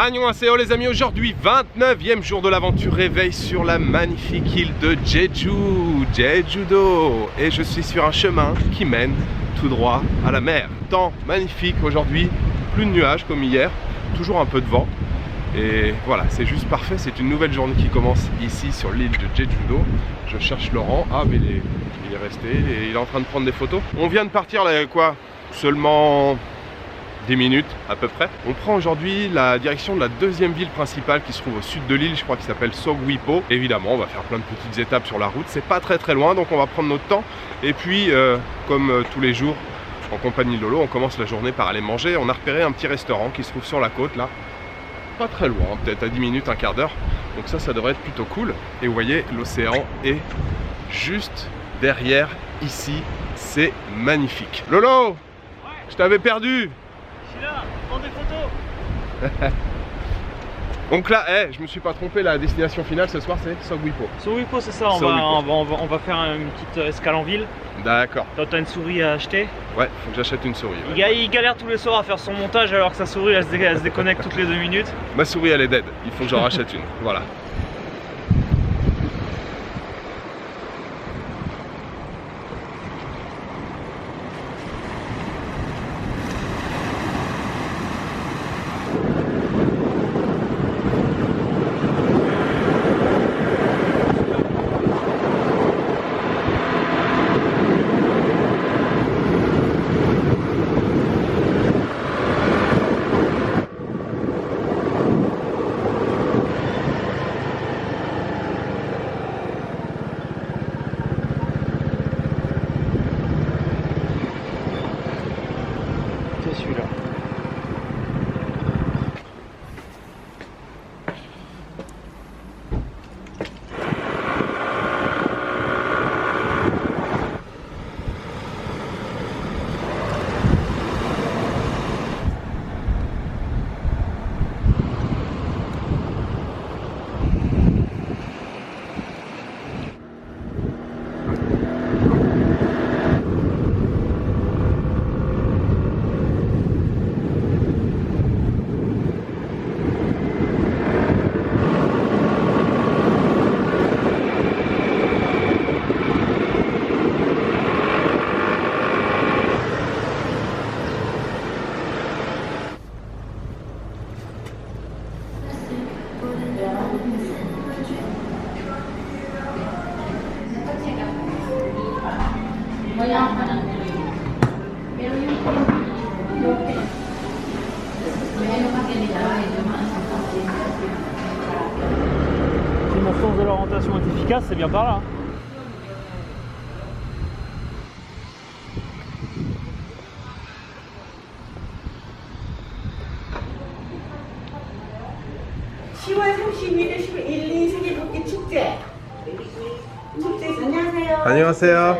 Annyeonghaseyo les amis, aujourd'hui 29e jour de l'aventure réveil sur la magnifique île de Jeju, Jeju-do. Et je suis sur un chemin qui mène tout droit à la mer. Temps magnifique aujourd'hui, plus de nuages comme hier, toujours un peu de vent. Et voilà, c'est juste parfait, c'est une nouvelle journée qui commence ici sur l'île de Jeju-do. Je cherche Laurent, ah mais il est resté et il est en train de prendre des photos. On vient de partir là, quoi, seulement 10 minutes à peu près. On prend aujourd'hui la direction de la deuxième ville principale qui se trouve au sud de l'île, je crois, qui s'appelle Sogwipo. Évidemment, on va faire plein de petites étapes sur la route, c'est pas très loin, donc on va prendre notre temps. Et puis, comme tous les jours, en compagnie de Lolo, on commence la journée par aller manger. On a repéré un petit restaurant qui se trouve sur la côte, là, pas très loin, peut-être à 10 minutes, un quart d'heure. Donc ça devrait être plutôt cool. Et vous voyez, l'océan est juste derrière, ici, c'est magnifique. Lolo, ouais. Je t'avais perdu. Je suis là, prends des photos. Donc là, je me suis pas trompé, la destination finale ce soir c'est Sogwipo. Sogwipo, c'est ça, on va faire une petite escale en ville. D'accord. Toi t'as une souris à acheter? Ouais, faut que j'achète une souris. Ouais. Il galère tous les soirs à faire son montage alors que sa souris elle se déconnecte toutes les 2 minutes. Ma souris elle est dead, il faut que j'en rachète une, voilà. Celui-là. Si mon sens de l'orientation est efficace, c'est bien par là. 안녕하세요.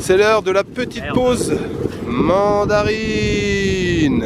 C'est l'heure de la petite pause mandarine.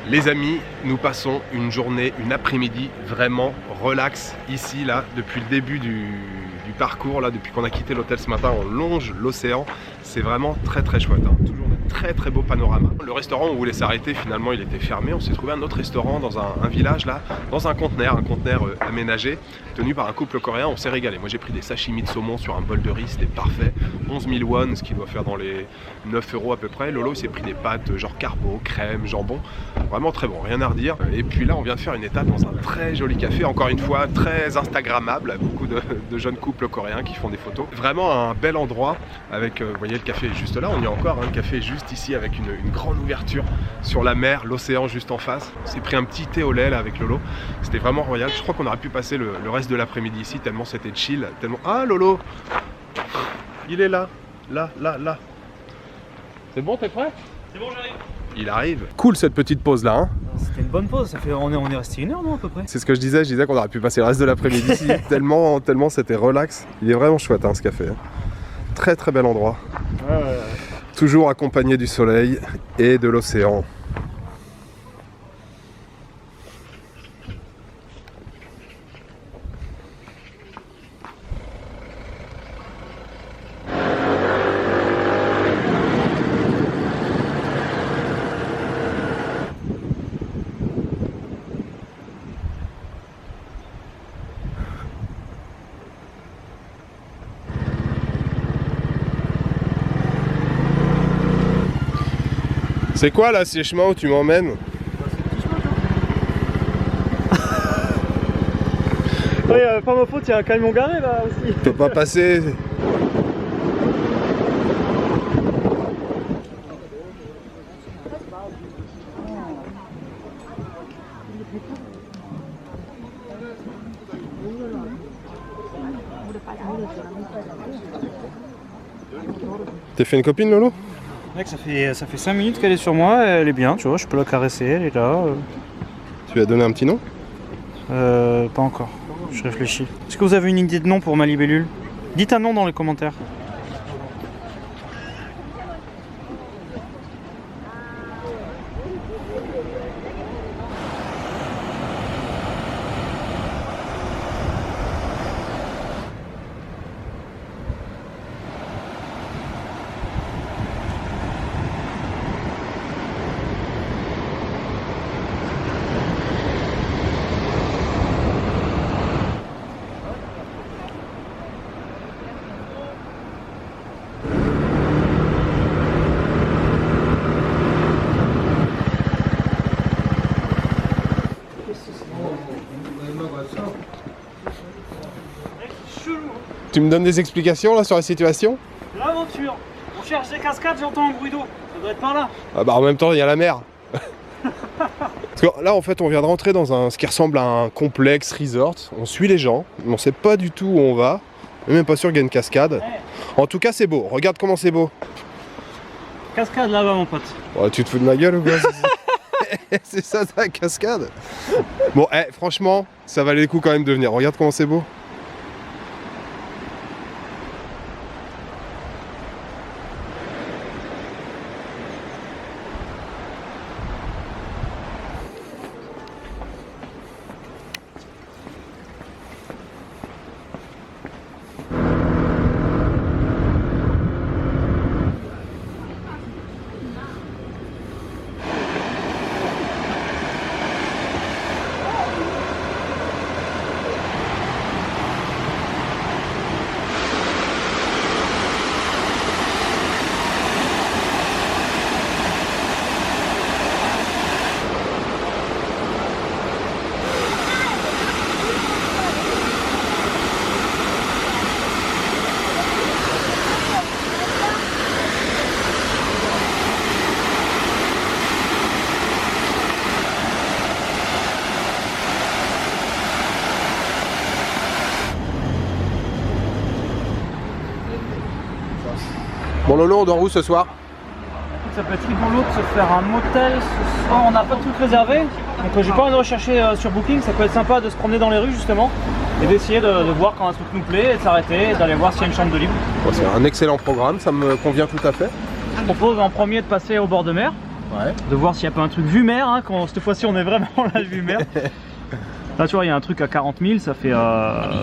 Les amis, nous passons une journée, une après-midi vraiment relax ici, là, depuis le début du parcours, là, depuis qu'on a quitté l'hôtel ce matin, on longe l'océan. C'est vraiment très chouette, hein. Toujours très très beau panorama. Le restaurant où on voulait s'arrêter, finalement il était fermé. On s'est trouvé un autre restaurant dans un village là, dans un conteneur aménagé, tenu par un couple coréen. On s'est régalé. Moi j'ai pris des sashimi de saumon sur un bol de riz, c'était parfait. 11 000 won, ce qui doit faire dans les 9 € à peu près. Lolo il s'est pris des pâtes genre carbo, crème, jambon. Vraiment très bon, rien à redire. Et puis là on vient de faire une étape dans un très joli café, encore une fois très instagrammable, beaucoup de jeunes couples coréens qui font des photos. Vraiment un bel endroit avec, vous voyez le café est juste là, on y est encore, hein, le café est juste ici avec une grande ouverture sur la mer, l'océan juste en face. On s'est pris un petit thé au lait là avec Lolo, c'était vraiment royal. Je crois qu'on aurait pu passer le reste de l'après-midi ici tellement c'était chill, tellement... Ah Lolo, il est là, là. C'est bon, t'es prêt? C'est bon, j'arrive. Il arrive. Cool cette petite pause là, hein. C'était une bonne pause, on est resté 1 heure non à peu près. C'est ce que je disais qu'on aurait pu passer le reste de l'après-midi ici, tellement c'était relax. Il est vraiment chouette hein, ce café. Très très bel endroit. Toujours accompagné du soleil et de l'océan. C'est quoi là ces chemins où tu m'emmènes? Oui, pas ma faute, il y a un camion garé là aussi. Tu peux pas passer. T'as fait une copine Lolo? Mec, ça fait 5 minutes qu'elle est sur moi, elle est bien, tu vois, je peux la caresser, elle est là. Tu lui as donné un petit nom? Pas encore, je réfléchis. Est-ce que vous avez une idée de nom pour ma libellule? Dites un nom dans les commentaires. Tu me donnes des explications là sur la situation? L'aventure. On cherche des cascades, j'entends un bruit d'eau. Ça doit être par là. Ah bah en même temps il y a la mer. Parce que là en fait on vient de rentrer dans ce qui ressemble à un complexe resort. On suit les gens, mais on sait pas du tout où on va. On est même pas sûr qu'il y a une cascade. En tout cas c'est beau, regarde comment c'est beau. Cascade là-bas mon pote. Oh, tu te fous de ma gueule ou quoi? C'est ça ta cascade? Bon franchement ça valait le coup quand même de venir, regarde comment c'est beau. Bon Lolo, on dort où ce soir? Ça peut être rigolo de se faire un motel ce soir, on n'a pas de truc réservé. Donc j'ai pas envie de rechercher sur Booking, ça peut être sympa de se promener dans les rues justement. Et d'essayer de voir quand un truc nous plaît, et de s'arrêter, et d'aller voir s'il y a une chambre de libre. Bon, c'est un excellent programme, ça me convient tout à fait. Je propose en premier de passer au bord de mer. Ouais. De voir s'il n'y a pas un truc vue mer, hein, quand cette fois-ci on est vraiment la vue mer. Là tu vois il y a un truc à 40 000, ça fait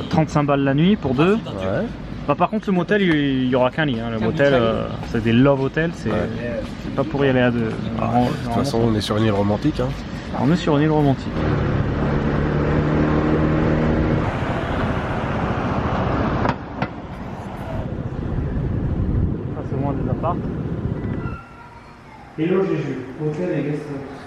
35 balles la nuit pour deux. Ouais. Bah, par contre, le motel, il y aura qu'un lit. Hein. Le motel, c'est des love hotels, c'est pas pour y aller à deux. De toute façon, on est sur une île romantique. Hein. On est sur une île romantique. Ça, c'est loin des apparts. Hello Jéju, hôtel et guest house.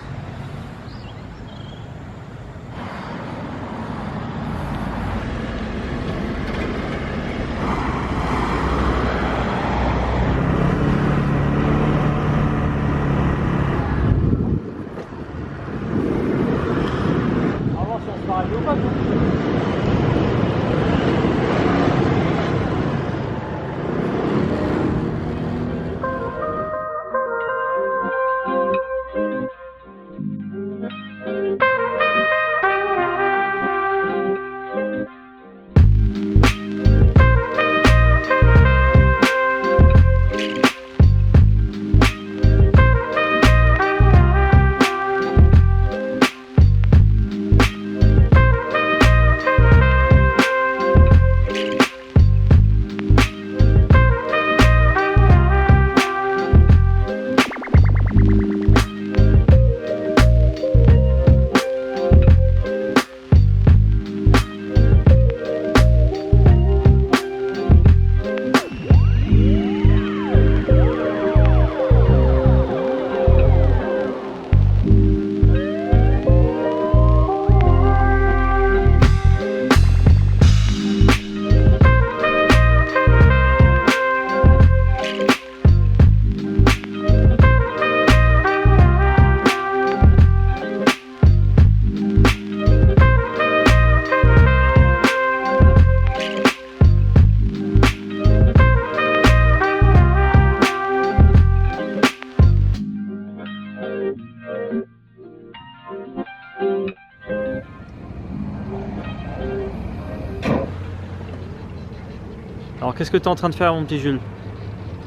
Alors qu'est-ce que tu es en train de faire mon petit Jules?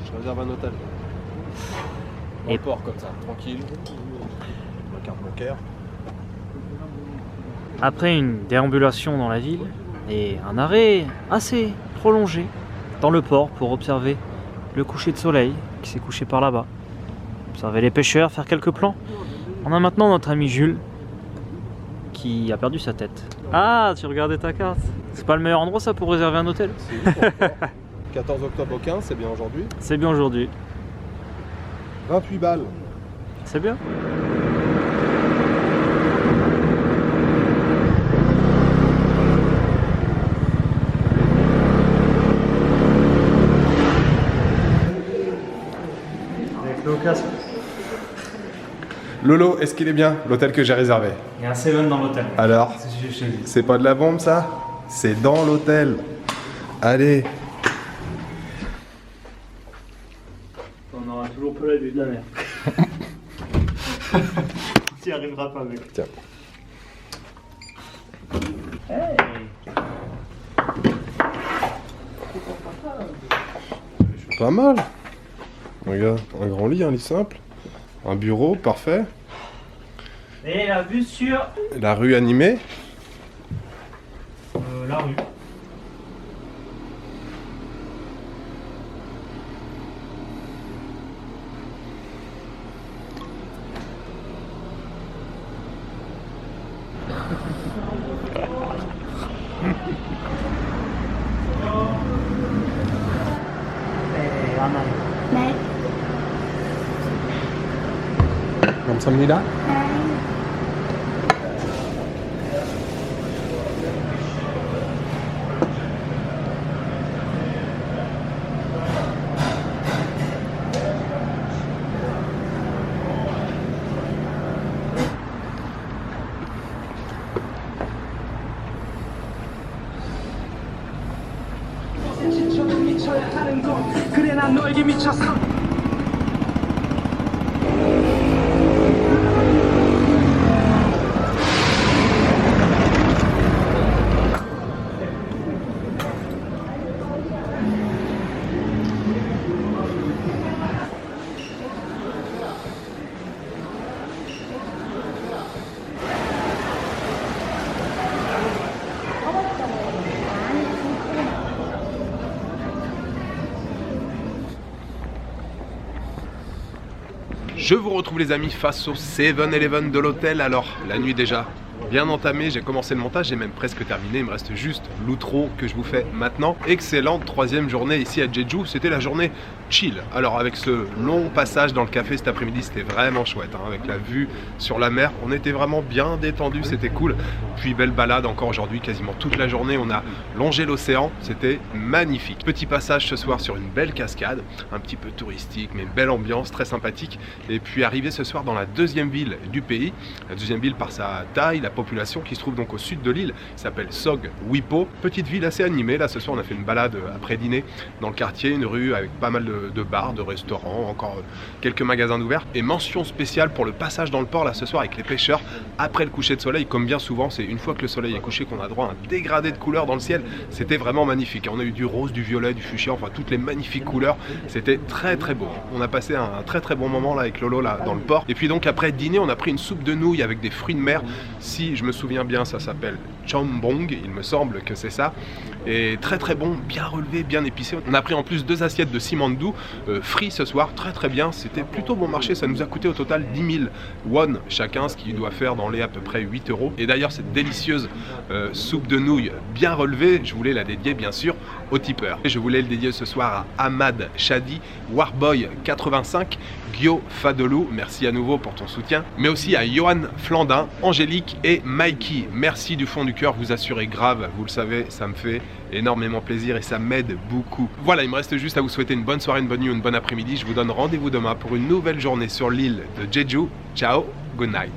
Je réserve un hôtel. Dans le port comme ça, tranquille. Ma carte bancaire. Après une déambulation dans la ville et un arrêt assez prolongé dans le port pour observer le coucher de soleil qui s'est couché par là-bas, observer les pêcheurs, faire quelques plans, on a maintenant notre ami Jules qui a perdu sa tête. Ah, tu regardais ta carte. C'est pas le meilleur endroit ça pour réserver un hôtel? Si, 14 octobre au 15, c'est bien aujourd'hui. C'est bien aujourd'hui. 28 balles. C'est bien. Avec le casque. Lolo, est-ce qu'il est bien, l'hôtel que j'ai réservé? Il y a un 7 dans l'hôtel. Alors, C'est chez lui. c'est pas de la bombe ça? C'est dans l'hôtel. Allez. On aura toujours pas la vue de la mer. Tu n'y arriveras pas mec. Tiens. Hey. Pas mal. Regarde, un grand lit, un lit simple. Un bureau, parfait. Et la vue sur La rue animée. la rue. 네. 감사합니다. 그래 난 너에게 미쳤어. Je vous retrouve les amis face au 7-Eleven de l'hôtel. Alors la nuit déjà bien entamé, j'ai commencé le montage, j'ai même presque terminé, il me reste juste l'outro que je vous fais maintenant. Excellente troisième journée ici à Jeju, c'était la journée chill. Alors avec ce long passage dans le café cet après-midi, c'était vraiment chouette, hein, avec la vue sur la mer, on était vraiment bien détendus, c'était cool. Puis belle balade encore aujourd'hui, quasiment toute la journée, on a longé l'océan, c'était magnifique. Petit passage ce soir sur une belle cascade, un petit peu touristique, mais belle ambiance, très sympathique. Et puis arrivé ce soir dans la deuxième ville du pays, la deuxième ville par sa taille, la population qui se trouve donc au sud de l'île, s'appelle Sog Wipo, petite ville assez animée. Là ce soir on a fait une balade après dîner dans le quartier, une rue avec pas mal de bars, de restaurants, encore quelques magasins ouverts. Et mention spéciale pour le passage dans le port là ce soir avec les pêcheurs après le coucher de soleil, comme bien souvent c'est une fois que le soleil est couché qu'on a droit à un dégradé de couleurs dans le ciel. C'était vraiment magnifique, on a eu du rose, du violet, du fuchsia, enfin toutes les magnifiques couleurs, c'était très très beau. On a passé un très très bon moment là avec Lolo là dans le port. Et puis donc après dîner on a pris une soupe de nouilles avec des fruits de mer. Si je me souviens bien, ça s'appelle chambong, il me semble que c'est ça. Et très très bon, bien relevé, bien épicé. On a pris en plus 2 assiettes de simandou frits ce soir, très très bien. C'était plutôt bon marché, ça nous a coûté au total 10 000 won chacun, ce qui doit faire dans les à peu près 8 €. Et d'ailleurs cette délicieuse soupe de nouilles bien relevée, je voulais la dédier bien sûr aux tipeurs. Et je voulais le dédier ce soir à Ahmad Shadi, Warboy85, Gyo Fadolou, merci à nouveau pour ton soutien, mais aussi à Johan Flandin, Angélique et Mikey. Merci du fond du cœur, vous assurez grave, vous le savez, ça me fait énormément plaisir et ça m'aide beaucoup. Voilà, il me reste juste à vous souhaiter une bonne soirée, une bonne nuit, une bonne après-midi. Je vous donne rendez-vous demain pour une nouvelle journée sur l'île de Jeju. Ciao, good night.